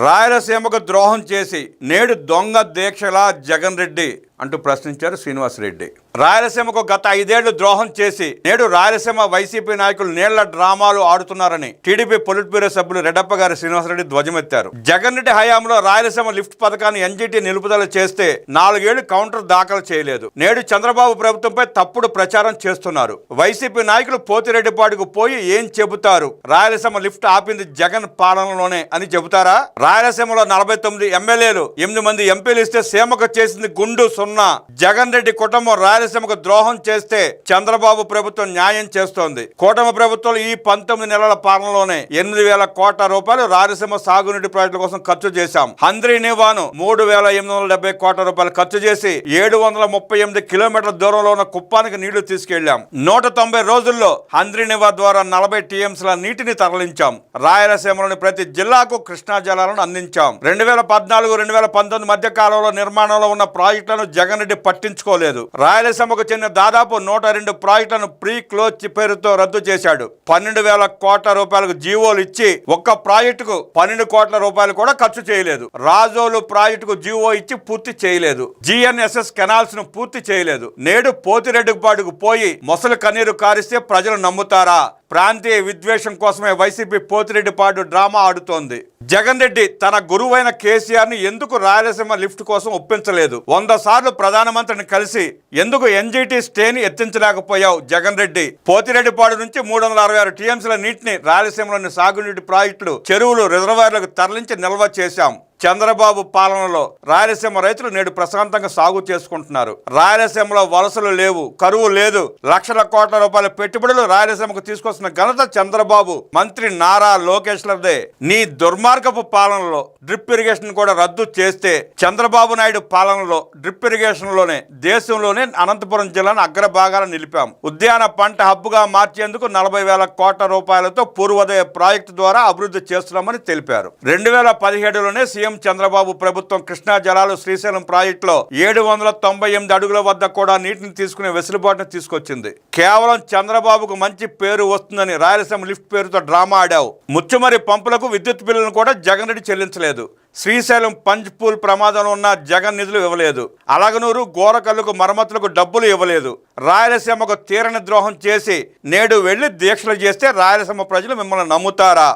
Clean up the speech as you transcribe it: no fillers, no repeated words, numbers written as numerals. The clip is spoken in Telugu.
రాయలసీమకు ద్రోహం చేసి నేడు దొంగ దీక్షలా జగన్ రెడ్డి అంటూ ప్రశ్నించారు శ్రీనివాసరెడ్డి. రాయలసీమకు గత 5 ఏళ్లు ద్రోహం చేసి నేడు రాయలసీమ వైసీపీ నాయకులు నీళ్ల డ్రామాలు ఆడుతున్నారని టీడీపీ పొలిట్ బ్యూరో సభ్యులు రెడ్డప్ప గారి శ్రీనివాసరెడ్డి ధ్వజమెత్తారు. జగన్ రెడ్డి హయాంలో రాయలసీమ లిఫ్ట్ పథకాన్ని ఎన్జీటీ నిలుపుదల చేస్తే 4 ఏళ్లు కౌంటర్ దాఖలు చేయలేదు. నేడు చంద్రబాబు ప్రభుత్వంపై తప్పుడు ప్రచారం చేస్తున్నారు. వైసీపీ నాయకులు పోతిరెడ్డిపాడుకు పోయి ఏం చెబుతారు? రాయలసీమ లిఫ్ట్ ఆపింది జగన్ పాలనలోనే అని చెబుతారా? రాయలసీమలో 49 ఎమ్మెల్యేలు 8 మంది ఎంపీలు ఇస్తే సీమకు చేసింది గుండు సున్నా. జగన్ రెడ్డి కుటుంబం రాయలసీమకు ద్రోహం చేస్తే చంద్రబాబు ప్రభుత్వం న్యాయం చేస్తోంది. కూటమి ప్రభుత్వం ఈ 19 నెలల పాలనలోనే 8,000 కోట్ల రూపాయలు రాయలసీమ సాగునీటి ప్రాజెక్టుల కోసం ఖర్చు చేశాం. హంద్రీ నివాను 3,870 కోట్ల రూపాయలు ఖర్చు చేసి 738 కిలోమీటర్ల దూరంలో ఉన్న కుప్పానికి నీళ్లు తీసుకెళ్లాం. 190 రోజుల్లో హంద్రీ నివా ద్వారా 40 టీఎంసీల నీటిని తరలించాం. రాయలసీమలోని ప్రతి జిల్లాకు కృష్ణా జలాలను అందించాం. 2014-2019 మధ్య కాలంలో నిర్మాణంలో ఉన్న ప్రాజెక్టులను జగన్ రెడ్డి పట్టించుకోలేదు. రాయలసీమకు చెందిన దాదాపు 102 ప్రాజెక్టులను ప్రీ క్లోజ్ పేరుతో రద్దు చేశాడు. 12,000 కోట్ల రూపాయలకు జీవోలు ఇచ్చి ఒక్క ప్రాజెక్టుకు 12 కోట్ల రూపాయలు కూడా ఖర్చు చేయలేదు. రాజోలు ప్రాజెక్టుకు జీవో ఇచ్చి పూర్తి చేయలేదు. జిఎన్ఎస్ఎస్ కెనాల్స్ ను పూర్తి చేయలేదు. నేడు పోతిరెడ్డిపాడుకు పోయి మొసలు కన్నీరు కారిస్తే ప్రజలు నమ్ముతారా? ప్రాంతీయ విద్వేషం కోసమే వైసీపీ పోతిరెడ్డిపాడు డ్రామా ఆడుతోంది. జగన్ రెడ్డి తన గురువైన కేసీఆర్ ని ఎందుకు రాయలసీమ లిఫ్ట్ కోసం ఒప్పించలేదు? 100 సార్లు ప్రధానమంత్రిని కలిసి ఎందుకు ఎన్జీటీ స్టేని ఎత్తించలేకపోయావు జగన్ రెడ్డి? పోతిరెడ్డిపాడు నుంచి 366 టీఎంసీల నీటిని రాయలసీమలోని సాగునీటి ప్రాజెక్టులు, చెరువులు, రిజర్వాయర్లకు తరలించి నిల్వ చేశాం. చంద్రబాబు పాలనలో రాయలసీమ రైతులు నేడు ప్రశాంతంగా సాగు చేసుకుంటున్నారు. రాయలసీమలో వలసలు లేవు, కరువు లేదు. లక్షల కోట్ల రూపాయల పెట్టుబడులు రాయలసీమకు తీసుకొస్తున్న ఘనత చంద్రబాబు, మంత్రి నారా లోకేష్లదే. నీ దుర్మార్గపు పాలనలో డ్రిప్ ఇరిగేషన్ కూడా రద్దు చేస్తే చంద్రబాబు నాయుడు పాలనలో డ్రిప్ ఇరిగేషన్ లోనే దేశంలోనే అనంతపురం జిల్లాను అగ్రభాగాలను నిలిపాం. ఉద్యాన పంట హబ్బుగా మార్చేందుకు 40,000 కోట్ల రూపాయలతో పూర్వోదయ ప్రాజెక్టు ద్వారా అభివృద్ధి చేస్తున్నామని తెలిపారు. 2017లోనే చంద్రబాబు ప్రభుత్వం కృష్ణా జలాలు శ్రీశైలం ప్రాజెక్టులో 798 అడుగుల వద్ద కూడా నీటిని తీసుకునే వెసులుబాటును తీసుకొచ్చింది. కేవలం చంద్రబాబుకు మంచి పేరు వస్తుందని రాయలసీమ లిఫ్ట్ పేరుతో డ్రామా ఆడావు. ముచ్చుమరి పంపులకు విద్యుత్ బిల్లులను కూడా జగన్ రెడ్డి చెల్లించలేదు. శ్రీశైలం పంచ్ పూల్ ప్రమాదంలో ఉన్న జగన్ నిధులు ఇవ్వలేదు. అలగనూరు గోరకల్లుకు మరమ్మతులకు డబ్బులు ఇవ్వలేదు. రాయలసీమకు తీరని ద్రోహం చేసి నేడు వెళ్లి దీక్షలు చేస్తే రాయలసీమ ప్రజలు మిమ్మల్ని నమ్ముతారా?